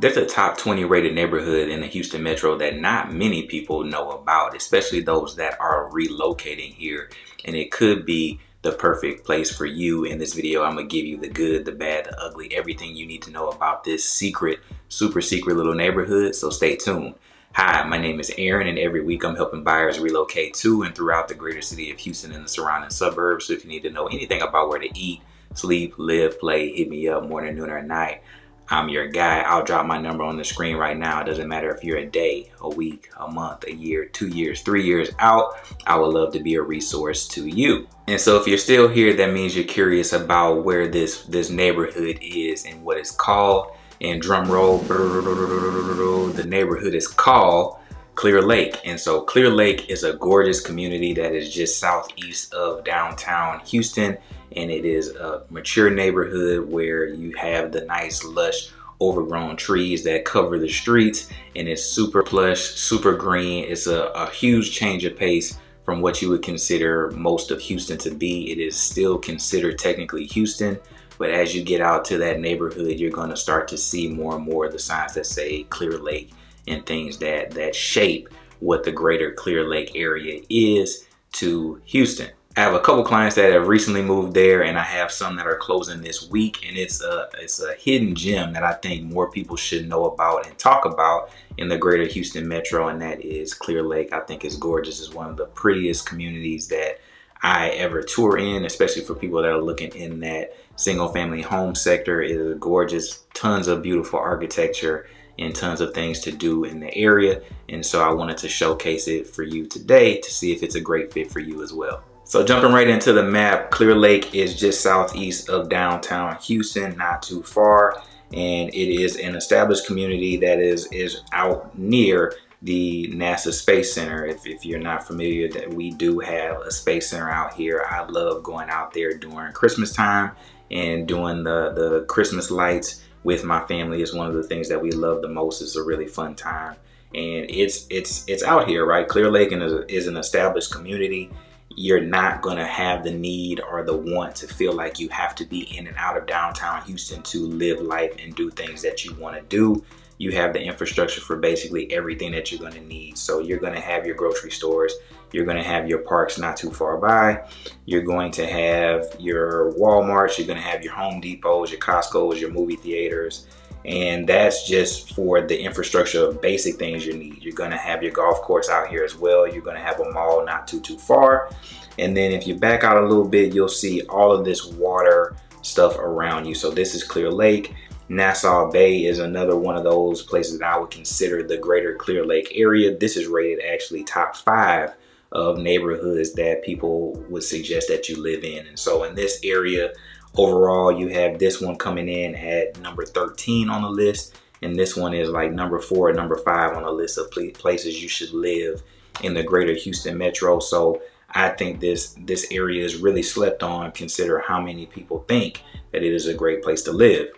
There's a top 20 rated neighborhood in the Houston metro that not many people know about, especially those that are relocating here. And it could be the perfect place for you. In this video, I'm gonna give you the good, the bad, the ugly, everything you need to know about this secret, super secret little neighborhood. So stay tuned. Hi, my name is Aaron, and every week I'm helping buyers relocate to and throughout the greater city of Houston and the surrounding suburbs. So if you need to know anything about where to eat, sleep, live, play, hit me up morning, noon, or night. I'm your guy. I'll drop my number on the screen right now. It doesn't matter if you're a day, a week, a month, a year, 2 years, 3 years out. I would love to be a resource to you. And so if you're still here, that means you're curious about where this neighborhood is and what it's called. And drum roll, the neighborhood is called Clear Lake. And so Clear Lake is a gorgeous community that is just southeast of downtown Houston. And it is a mature neighborhood where you have the nice, lush, overgrown trees that cover the streets. And it's super plush, super green. It's a huge change of pace from what you would consider most of Houston to be. It is still considered technically Houston. But as you get out to that neighborhood, you're going to start to see more and more of the signs that say Clear Lake and things that shape what the greater Clear Lake area is to Houston. I have a couple clients that have recently moved there, and I have some that are closing this week, and it's a hidden gem that I think more people should know about and talk about in the greater Houston metro, and that is Clear Lake. I think it's gorgeous. It's one of the prettiest communities that I ever tour in, especially for people that are looking in that single family home sector. It is gorgeous, tons of beautiful architecture and tons of things to do in the area. And so I wanted to showcase it for you today to see if it's a great fit for you as well. So jumping right into the map, Clear Lake is just southeast of downtown Houston, not too far. And it is an established community that is out near the NASA Space Center. If you're not familiar, that we do have a space center out here. I love going out there during Christmas time and doing the Christmas lights with my family. Is one of the things that we love the most. It's a really fun time, and it's out here, right? Clear Lake is an established community. You're not gonna have the need or the want to feel like you have to be in and out of downtown Houston to live life and do things that you want to do. You have the infrastructure for basically everything that you're going to need. So you're going to have your grocery stores, you're going to have your parks not too far by, you're going to have your Walmarts, you're going to have your Home Depots, your Costco's, your movie theaters. And that's just for the infrastructure of basic things you need. You're going to have your golf course out here as well. You're going to have a mall not too far. And then if you back out a little bit, you'll see all of this water stuff around you. So this is Clear Lake. Nassau Bay is another one of those places that I would consider the greater Clear Lake area. This is rated actually top 5 of neighborhoods that people would suggest that you live in. And so in this area, overall, you have this one coming in at number 13 on the list. And this one is like number 4 or number 5 on the list of places you should live in the greater Houston metro. So I think this area is really slept on. Consider how many people think that it is a great place to live.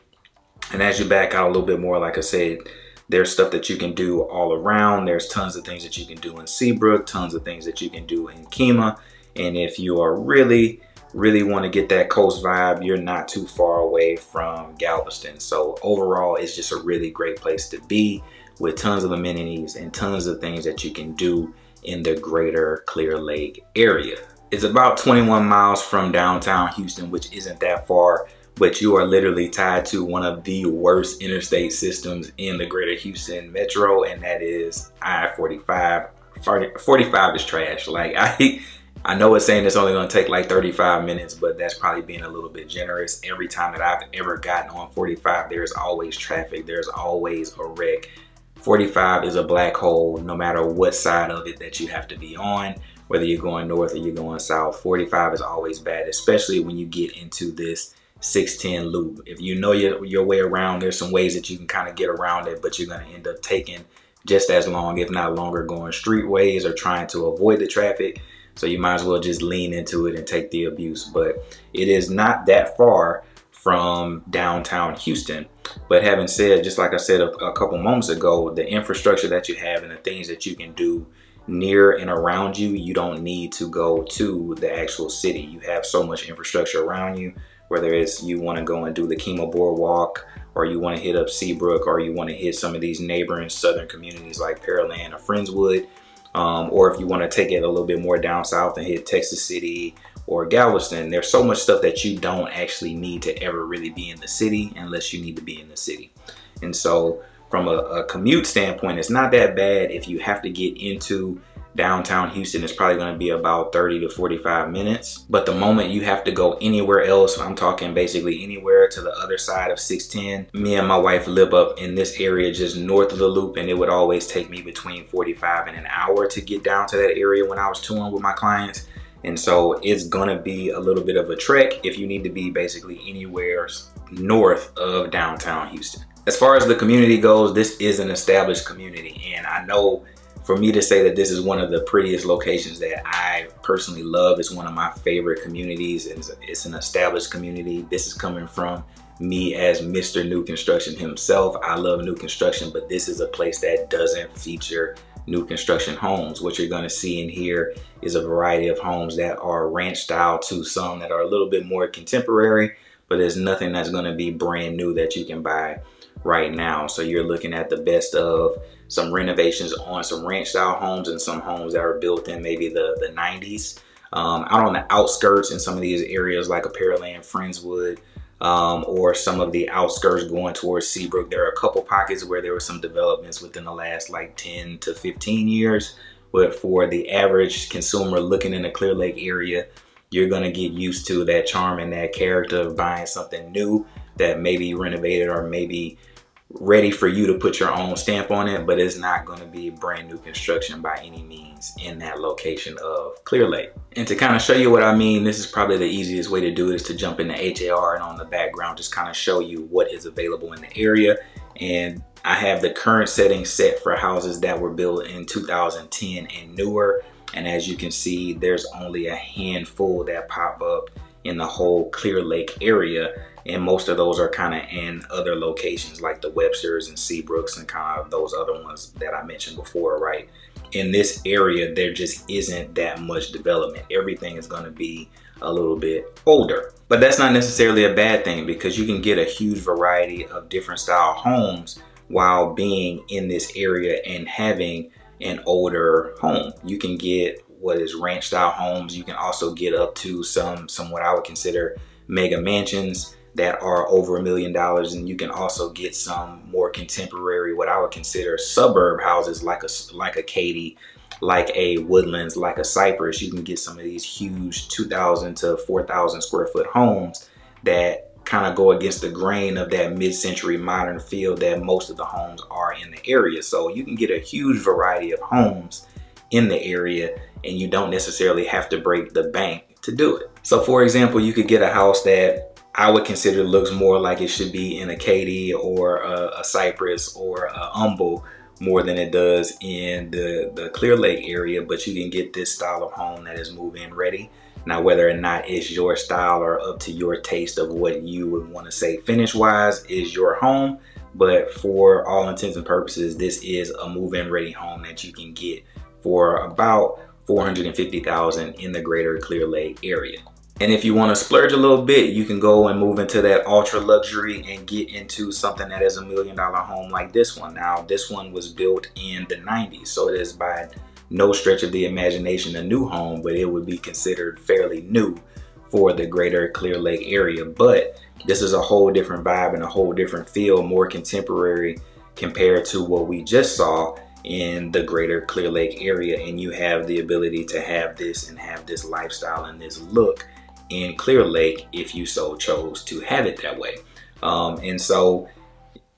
And as you back out a little bit more, like I said, there's stuff that you can do all around. There's tons of things that you can do in Seabrook, tons of things that you can do in Kemah. And if you are really want to get that coast vibe, you're not too far away from Galveston. So overall, it's just a really great place to be with tons of amenities and tons of things that you can do in the greater Clear Lake area. It's about 21 miles from downtown Houston, which isn't that far. But you are literally tied to one of the worst interstate systems in the greater Houston metro, and that is I-45. 45 is trash. Like I know it's saying it's only going to take like 35 minutes, but that's probably being a little bit generous. Every time that I've ever gotten on 45, there's always traffic. There's always a wreck. 45 is a black hole, no matter what side of it that you have to be on, whether you're going north or you're going south. 45 is always bad, especially when you get into this 610 loop. If you know your way around, there's some ways that you can kind of get around it, but you're going to end up taking just as long, if not longer, going streetways or trying to avoid the traffic. So you might as well just lean into it and take the abuse. But it is not that far from downtown Houston. But having said, just like I said a couple moments ago, the infrastructure that you have and the things that you can do near and around you, you don't need to go to the actual city. You have so much infrastructure around you whether it's you want to go and do the Kima Boardwalk, or you want to hit up Seabrook, or you want to hit some of these neighboring southern communities like Pearland or Friendswood, or if you want to take it a little bit more down south and hit Texas City or Galveston. There's so much stuff that you don't actually need to ever really be in the city unless you need to be in the city. And so from a commute standpoint, it's not that bad. If you have to get into downtown Houston, it's probably going to be about 30 to 45 minutes. But the moment you have to go anywhere else, I'm talking basically anywhere to the other side of 610. Me and my wife live up in this area just north of the loop, and it would always take me between 45 and an hour to get down to that area when I was touring with my clients. And so it's gonna be a little bit of a trek if you need to be basically anywhere north of downtown Houston. As far as the community goes, this is an established community, and I know for me to say that this is one of the prettiest locations that I personally love, it's one of my favorite communities. It's an established community. This is coming from me as Mr. New Construction himself. I love new construction, but this is a place that doesn't feature new construction homes. What you're gonna see in here is a variety of homes that are ranch style to some that are a little bit more contemporary, but there's nothing that's gonna be brand new that you can buy right now. So you're looking at the best of some renovations on some ranch style homes and some homes that are built in maybe the 90s. Out on the outskirts in some of these areas like a Pearland, Friendswood, or some of the outskirts going towards Seabrook, there are a couple pockets where there were some developments within the last like 10 to 15 years. But for the average consumer looking in the Clear Lake area, you're gonna get used to that charm and that character of buying something new that may be renovated or maybe ready for you to put your own stamp on it, but it's not going to be brand new construction by any means in that location of Clear Lake. And to kind of show you what I mean, this is probably the easiest way to do it, is to jump into HAR and on the background just kind of show you what is available in the area. And I have the current setting set for houses that were built in 2010 and newer, and as you can see, there's only a handful that pop up in the whole Clear Lake area, and most of those are kind of in other locations like the Websters and Seabrooks and kind of those other ones that I mentioned before, right? In this area, there just isn't that much development. Everything is going to be a little bit older, but that's not necessarily a bad thing, because you can get a huge variety of different style homes while being in this area and having an older home. You can get what is ranch style homes. You can also get up to some what I would consider mega mansions that are over $1 million, and you can also get some more contemporary, what I would consider suburb houses like a Katy, like a Woodlands, like a Cypress. You can get some of these huge 2,000 to 4,000 square foot homes that kind of go against the grain of that mid-century modern feel that most of the homes are in the area. So you can get a huge variety of homes in the area, and you don't necessarily have to break the bank to do it. So for example, you could get a house that I would consider looks more like it should be in a Katy or a Cypress or a Humble more than it does in the Clear Lake area, but you can get this style of home that is move-in ready. Now, whether or not it's your style or up to your taste of what you would want to say finish-wise is your home, but for all intents and purposes, this is a move-in ready home that you can get for about $450,000 in the greater Clear Lake area. And if you want to splurge a little bit, you can go and move into that ultra luxury and get into something that is $1 million home like this one. Now, this one was built in the 90s, so it is by no stretch of the imagination a new home, but it would be considered fairly new for the greater Clear Lake area. But this is a whole different vibe and a whole different feel, more contemporary compared to what we just saw in the greater Clear Lake area. And you have the ability to have this and have this lifestyle and this look in Clear Lake if you so chose to have it that way. And so,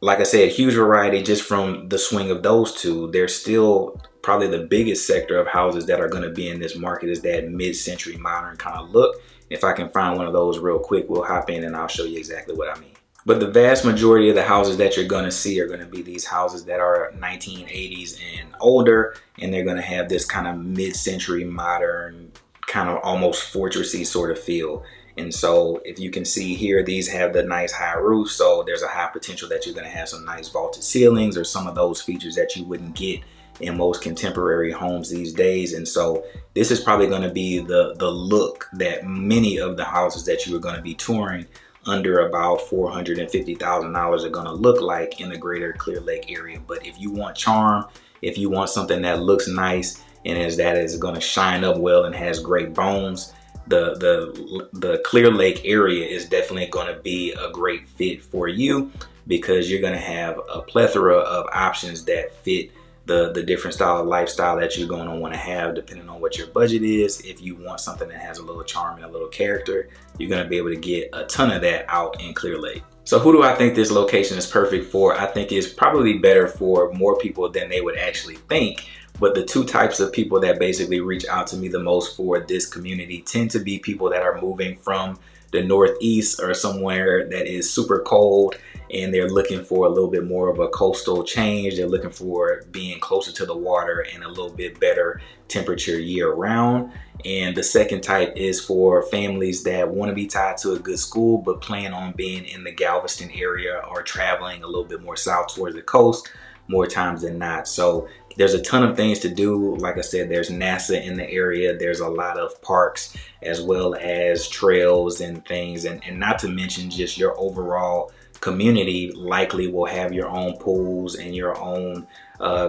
like I said, huge variety just from the swing of those two. There's still probably the biggest sector of houses that are going to be in this market is that mid-century modern kind of look. If I can find one of those real quick, we'll hop in and I'll show you exactly what I mean. But the vast majority of the houses that you're going to see are going to be these houses that are 1980s and older, and they're going to have this kind of mid-century modern, kind of almost fortressy sort of feel. And so if you can see here, these have the nice high roof, so there's a high potential that you're going to have some nice vaulted ceilings or some of those features that you wouldn't get in most contemporary homes these days. And so this is probably going to be the look that many of the houses that you are going to be touring under about $450,000 are going to look like in the greater Clear Lake area. But if you want charm, if you want something that looks nice and is going to shine up well and has great bones, the Clear Lake area is definitely going to be a great fit for you, because you're going to have a plethora of options that fit the different style of lifestyle that you're going to want to have depending on what your budget is. If you want something that has a little charm and a little character, you're going to be able to get a ton of that out in Clear Lake. So who do I think this location is perfect for? I think it's probably better for more people than they would actually think. But the two types of people that basically reach out to me the most for this community tend to be people that are moving from the Northeast or somewhere that is super cold, and they're looking for a little bit more of a coastal change. They're looking for being closer to the water and a little bit better temperature year round. And the second type is for families that want to be tied to a good school but plan on being in the Galveston area or traveling a little bit more south towards the coast more times than not. So there's a ton of things to do. Like I said, there's NASA in the area. There's a lot of parks as well as trails and things. And not to mention just your overall community likely will have your own pools and your own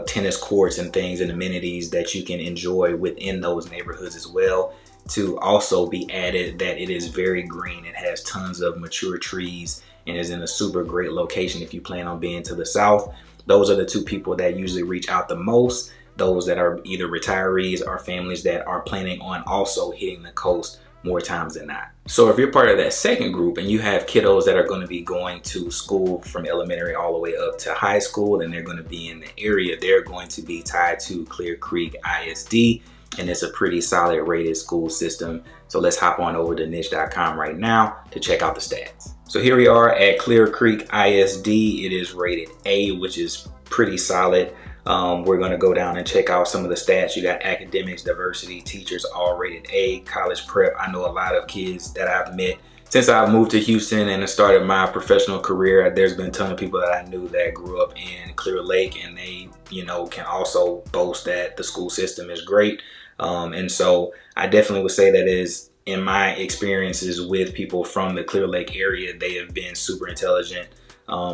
tennis courts and things and amenities that you can enjoy within those neighborhoods as well. To also be added that it is very green. It has tons of mature trees and is in a super great location if you plan on being to the south. Those are the two people that usually reach out the most, those that are either retirees or families that are planning on also hitting the coast more times than not. So if you're part of that second group and you have kiddos that are going to be going to school from elementary all the way up to high school, and they're going to be in the area, they're going to be tied to Clear Creek ISD, and it's a pretty solid rated school system. So let's hop on over to niche.com right now to check out the stats. So here we are at Clear Creek ISD. It is rated A, which is pretty solid. We're going to go down and check out some of the stats. You got academics, diversity, teachers all rated A, college prep. I know a lot of kids that I've met since I've moved to Houston and started my professional career. There's been a ton of people that I knew that grew up in Clear Lake, and they, can also boast that the school system is great. And so I definitely would say that is, in my experiences with people from the Clear Lake area, they have been super intelligent,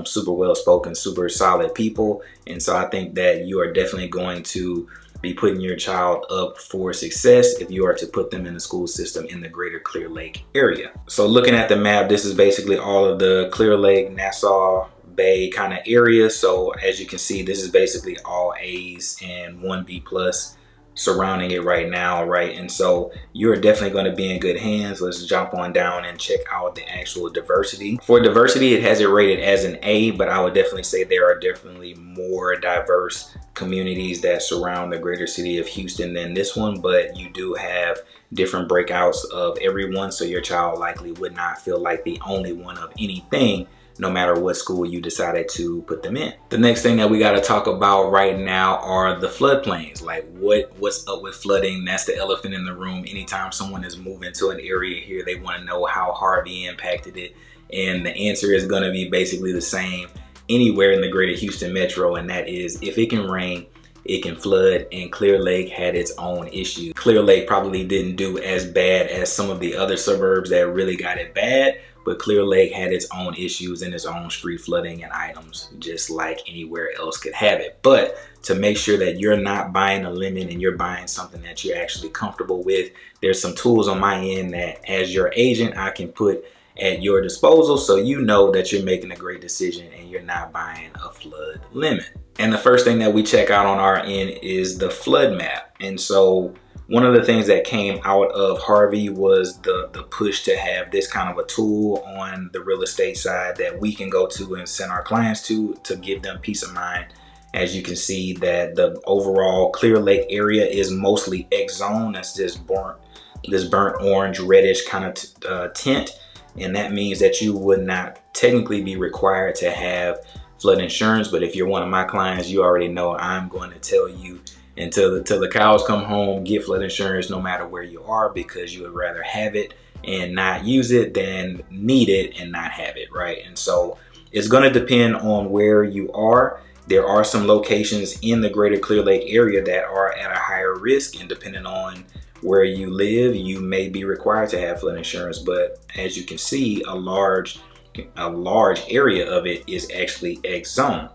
super well-spoken, super solid people. And so I think that you are definitely going to be putting your child up for success if you are to put them in the school system in the greater Clear Lake area. So looking at the map, this is basically all of the Clear Lake, Nassau Bay kind of area. So as you can see, this is basically all A's and 1 B plus surrounding it right now, right? And so you're definitely going to be in good hands. Let's jump on down and check out the actual diversity. For diversity, it has it rated as an A, but I would definitely say there are definitely more diverse communities that surround the greater city of Houston than this one, but you do have different breakouts of everyone, so your child likely would not feel like the only one of anything, no matter what school you decided to put them in. The next thing that we got to talk about right now are the floodplains. Like what's up with flooding? That's the elephant in the room. Anytime someone is moving to an area here, they want to know how Harvey impacted it. And the answer is going to be basically the same anywhere in the greater Houston metro. And that is, if it can rain, it can flood, and Clear Lake had its own issues. Clear Lake probably didn't do as bad as some of the other suburbs that really got it bad, but Clear Lake had its own issues and its own street flooding and items, just like anywhere else could have it. But to make sure that you're not buying a lemon and you're buying something that you're actually comfortable with, there's some tools on my end that, as your agent, I can put at your disposal so you know that you're making a great decision and you're not buying a flood lemon. And the first thing that we check out on our end is the flood map. And so one of the things that came out of Harvey was the push to have this kind of a tool on the real estate side that we can go to and send our clients to give them peace of mind. As you can see, that the overall Clear Lake area is mostly X zone. That's this burnt orange reddish kind of tint. And that means that you would not technically be required to have flood insurance. But if you're one of my clients, you already know I'm going to tell you until the cows come home, get flood insurance no matter where you are, because you would rather have it and not use it than need it and not have it, right? And so it's going to depend on where you are. There are some locations in the greater Clear Lake area that are at a higher risk, and depending on where you live, you may be required to have flood insurance. But as you can see, a large area of it is actually X zone.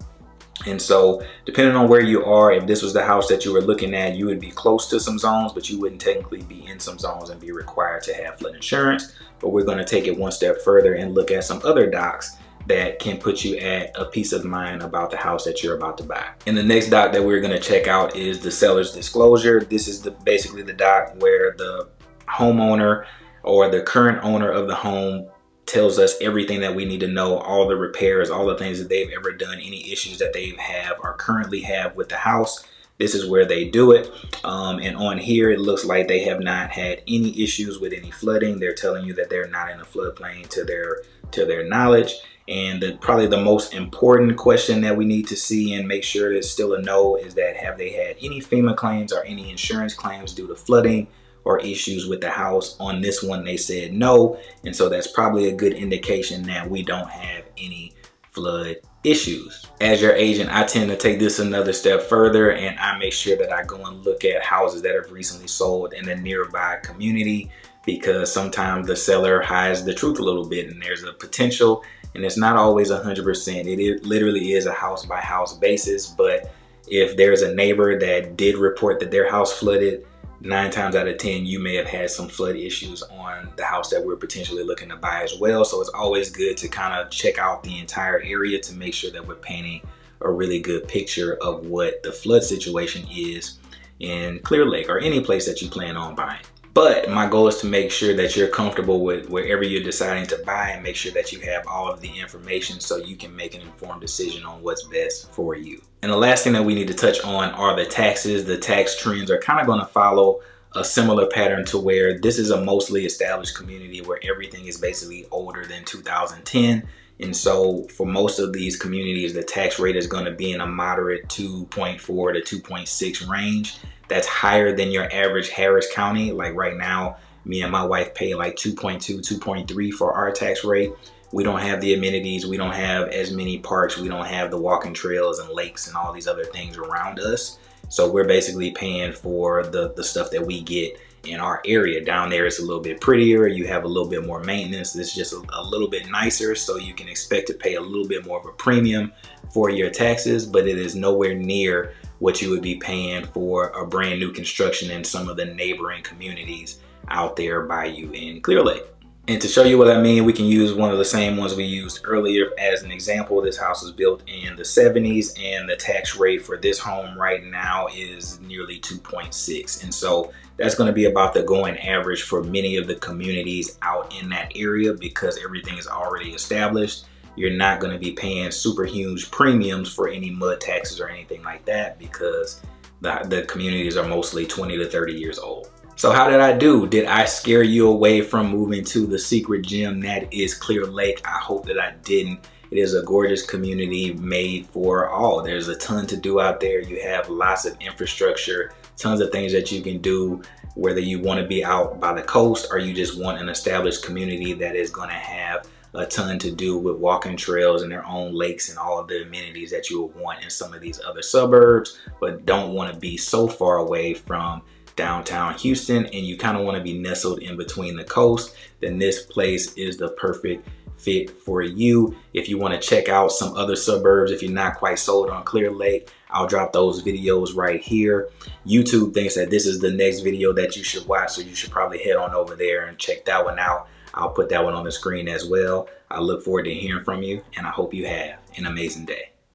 And so depending on where you are, if this was the house that you were looking at, you would be close to some zones, but you wouldn't technically be in some zones and be required to have flood insurance. But we're going to take it one step further and look at some other docs that can put you at a peace of mind about the house that you're about to buy. And the next doc that we're going to check out is the seller's disclosure. This is basically the doc where the homeowner or the current owner of the home tells us everything that we need to know, all the repairs, all the things that they've ever done, any issues that they have or currently have with the house. This is where they do it. And on here, it looks like they have not had any issues with any flooding. They're telling you that they're not in a floodplain to their knowledge. And probably the most important question that we need to see and make sure it's still a no is that have they had any FEMA claims or any insurance claims due to flooding or issues with the house? On this one, they said no. And so that's probably a good indication that we don't have any flood issues. As your agent, I tend to take this another step further, and I make sure that I go and look at houses that have recently sold in a nearby community, because sometimes the seller hides the truth a little bit, and there's a potential, and it's not always 100%. It literally is a house by house basis. But if there's a neighbor that did report that their house flooded, 9 times out of 10, you may have had some flood issues on the house that we're potentially looking to buy as well. So it's always good to kind of check out the entire area to make sure that we're painting a really good picture of what the flood situation is in Clear Lake or any place that you plan on buying. But my goal is to make sure that you're comfortable with wherever you're deciding to buy, and make sure that you have all of the information so you can make an informed decision on what's best for you. And the last thing that we need to touch on are the taxes. The tax trends are kind of going to follow a similar pattern to where this is a mostly established community where everything is basically older than 2010. And so for most of these communities, the tax rate is going to be in a moderate 2.4 to 2.6 range. That's higher than your average Harris County. Like right now, me and my wife pay like 2.2, 2.3 for our tax rate. We don't have the amenities. We don't have as many parks. We don't have the walking trails and lakes and all these other things around us. So we're basically paying for the stuff that we get in our area. Down there, it's a little bit prettier. You have a little bit more maintenance. It's just a little bit nicer. So you can expect to pay a little bit more of a premium for your taxes, but it is nowhere near what you would be paying for a brand new construction in some of the neighboring communities out there by you in Clear Lake. And to show you what I mean, we can use one of the same ones we used earlier as an example. This house was built in the 70s, and the tax rate for this home right now is nearly 2.6. And so that's going to be about the going average for many of the communities out in that area, because everything is already established. You're not going to be paying super huge premiums for any mud taxes or anything like that, because the communities are mostly 20 to 30 years old. So how did I do? Did I scare you away from moving to the secret gem that is Clear Lake? I hope that I didn't. It is a gorgeous community made for all. There's a ton to do out there. You have lots of infrastructure, tons of things that you can do, whether you want to be out by the coast or you just want an established community that is going to have a ton to do with walking trails and their own lakes and all of the amenities that you would want in some of these other suburbs, but don't want to be so far away from downtown Houston, and you kind of want to be nestled in between the coast. Then this place is the perfect fit for you. If you want to check out some other suburbs, if you're not quite sold on Clear Lake, I'll drop those videos right here. YouTube thinks that this is the next video that you should watch, so you should probably head on over there and check that one out. I'll put that one on the screen as well. I look forward to hearing from you, and I hope you have an amazing day.